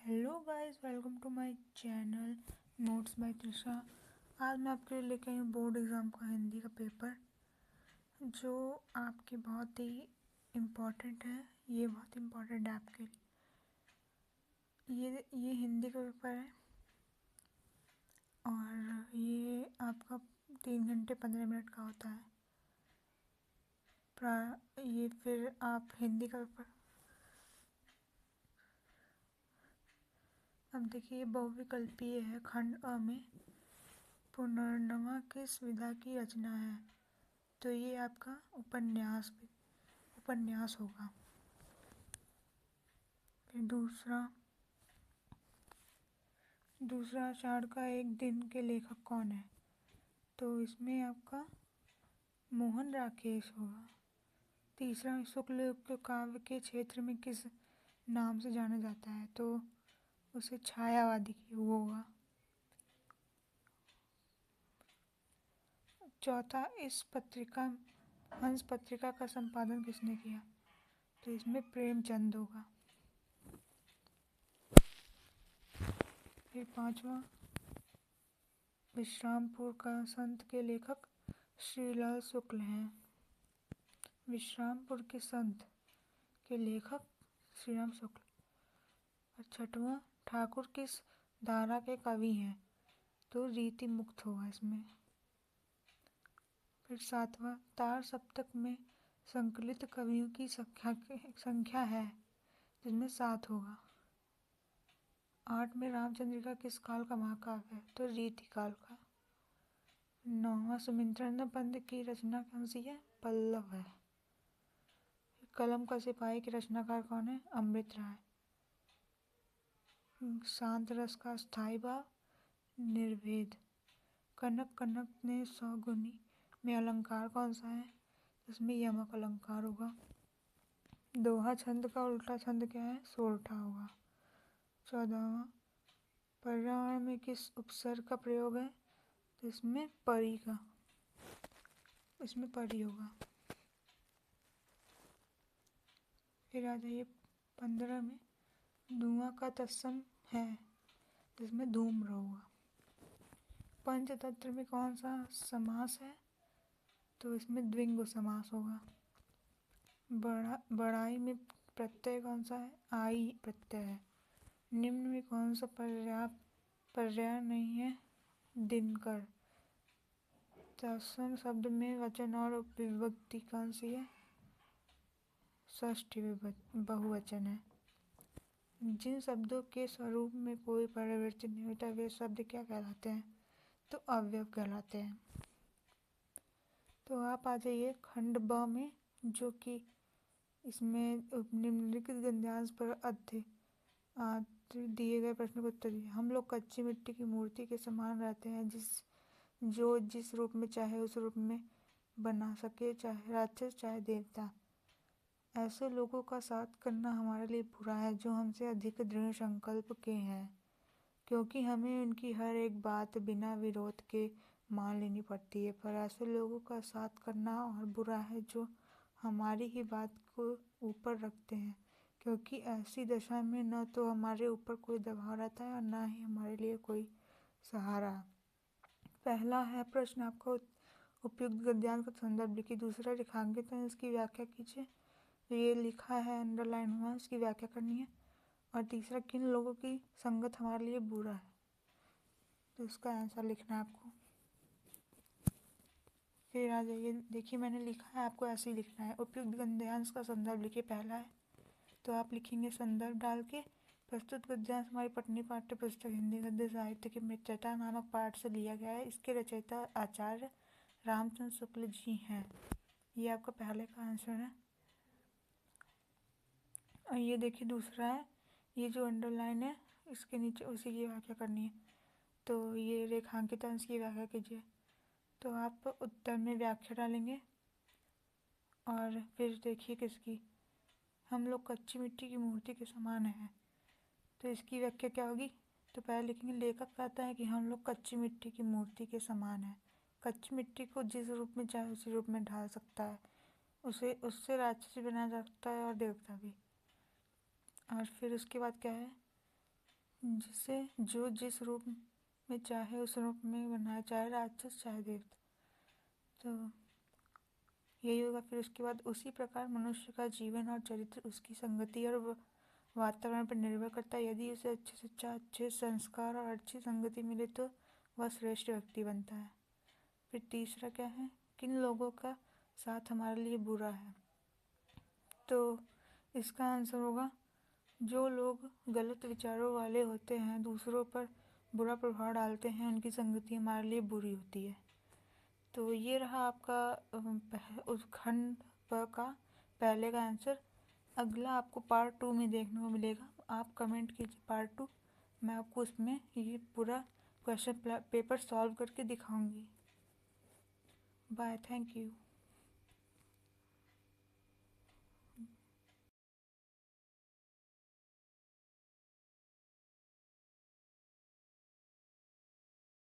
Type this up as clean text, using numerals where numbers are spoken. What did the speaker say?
Hello guys, welcome to my channel notes by Trisha. आज मैं आपके लिए लेके आई हूँ बोर्ड एग्ज़ाम का हिंदी का पेपर, जो आपके बहुत ही इम्पोर्टेंट है। ये बहुत इम्पोर्टेंट है आपके लिए। ये हिंदी का पेपर है और ये आपका 3 घंटे 15 मिनट का होता है। ये फिर आप हिंदी का पेपर, अब देखिए, बहुविकल्पीय है। खंड अ में पुनर्नवा किस विधा की रचना है? तो ये आपका उपन्यास होगा। फिर दूसरा आषाढ़ का एक दिन के लेखक कौन है? तो इसमें आपका मोहन राकेश होगा। तीसरा, शुक्ल युग के काव्य के क्षेत्र में किस नाम से जाना जाता है? तो उसे छायावादी युग होगा। चौथा, हंस पत्रिका का संपादन किसने किया? तो इसमें प्रेमचंद होगा। फिर पांचवा, विश्रामपुर का संत के लेखक श्रीलाल शुक्ल हैं। विश्रामपुर के संत के लेखक श्रीराम शुक्ल। और छठवां, ठाकुर किस धारा के कवि हैं? तो रीति मुक्त होगा इसमें। फिर सातवां, तार सप्तक में संकलित कवियों की संख्या है, जिसमें 7 होगा। 8 में रामचंद्रिका किस काल का महाकाव्य है? तो रीति काल का। 9वां, सुमित्रानंद बंद की रचना कौन सी है? पल्लव है। कलम का सिपाही के रचनाकार कौन है? अमृत राय। शांत रस का स्थायी भाव निर्वेद। कनक ने 100 गुनी में अलंकार कौन सा है? इसमें यमक अलंकार होगा। दोहा छंद का उल्टा छंद क्या है? सोरठा होगा। 14वां, पर्यावरण में किस उपसर्ग का प्रयोग है? तो इसमें परी होगा। फिर आ जाइए 15 में, धुआं का तत्सम है, जिसमें धूम्र होगा। पंचतंत्र में कौन सा समास है? तो इसमें द्विंगु समास होगा। बड़ाई में प्रत्यय कौन सा है? आई प्रत्यय है। निम्न में कौन सा पर्याय नहीं है? दिनकर। तत्सम शब्द में वचन और विभक्ति कौन सी है? षष्ठी बहुवचन है। जिन शब्दों के स्वरूप में कोई परिवर्तन नहीं होता वे शब्द क्या कहलाते हैं? तो अव्यय कहलाते हैं। तो आप आ जाइए खंड ब में, जो कि इसमें निम्नलिखित गद्यांश पर दिए गए प्रश्न को उत्तर दिए। हम लोग कच्ची मिट्टी की मूर्ति के समान रहते हैं, जिस रूप में चाहे उस रूप में बना सके, चाहे राक्षस चाहे देवता। ऐसे लोगों का साथ करना हमारे लिए बुरा है जो हमसे अधिक दृढ़ संकल्प के हैं, क्योंकि हमें उनकी हर एक बात बिना विरोध के मान लेनी पड़ती है। पर ऐसे लोगों का साथ करना और बुरा है जो हमारी ही बात को ऊपर रखते हैं, क्योंकि ऐसी दशा में न तो हमारे ऊपर कोई दबाव रहता है और न ही हमारे लिए कोई सहारा। पहला है प्रश्न आपका, उपयुक्त गद्यांश का संदर्भ लिखिए। दूसरा, रेखांकित है, इसकी व्याख्या कीजिए। ये लिखा है, अंडरलाइन हुआ, इसकी व्याख्या करनी है। और तीसरा, किन लोगों की संगत हमारे लिए बुरा है? तो इसका आंसर लिखना है आपको। फिर आ जाइए, देखिए मैंने लिखा है, आपको ऐसे ही लिखना है। उपयुक्त गद्यांश का संदर्भ लिखिए। पहला है, तो आप लिखेंगे संदर्भ डाल के, प्रस्तुत गद्यांश हमारी पठनीय पाठ्य पुस्तक हिंदी गद्य साहित्य के मित्रता नामक पाठ से लिया गया है। इसके रचयिता आचार्य रामचंद्र शुक्ल जी हैं। ये आपका पहले का आंसर है। और ये देखिए दूसरा है, ये जो अंडरलाइन है इसके नीचे उसी की व्याख्या करनी है। तो ये रेखांकित अंश की व्याख्या कीजिए। तो आप उत्तर में व्याख्या डालेंगे और फिर देखिए किसकी, हम लोग कच्ची मिट्टी की मूर्ति के समान हैं। तो इसकी व्याख्या क्या होगी? तो पहले लिखेंगे, लेखक कहता है कि हम लोग कच्ची मिट्टी की मूर्ति के समान हैं। कच्ची मिट्टी को जिस रूप में चाहे उसी रूप में ढाल सकता है, उससे राक्षस बनाया जा सकता है और देवता भी। और फिर उसके बाद क्या है, जिसे जो जिस रूप में चाहे उस रूप में बनाया, चाहे राक्षस चाहे देवता। तो यही होगा। फिर उसके बाद उसी प्रकार मनुष्य का जीवन और चरित्र उसकी संगति और वातावरण पर निर्भर करता है। यदि उसे अच्छे शिक्षा, अच्छे संस्कार और अच्छी संगति मिले तो वह श्रेष्ठ व्यक्ति बनता है। फिर तीसरा क्या है, किन लोगों का साथ हमारे लिए बुरा है। तो इसका आंसर होगा जो लोग गलत विचारों वाले होते हैं, दूसरों पर बुरा प्रभाव डालते हैं, उनकी संगति हमारे लिए बुरी होती है। तो ये रहा आपका उस खंड का पहले का आंसर। अगला आपको पार्ट 2 में देखने को मिलेगा। आप कमेंट कीजिए पार्ट 2, मैं आपको उसमें ये पूरा क्वेश्चन पेपर सॉल्व करके दिखाऊंगी। Bye, thank you.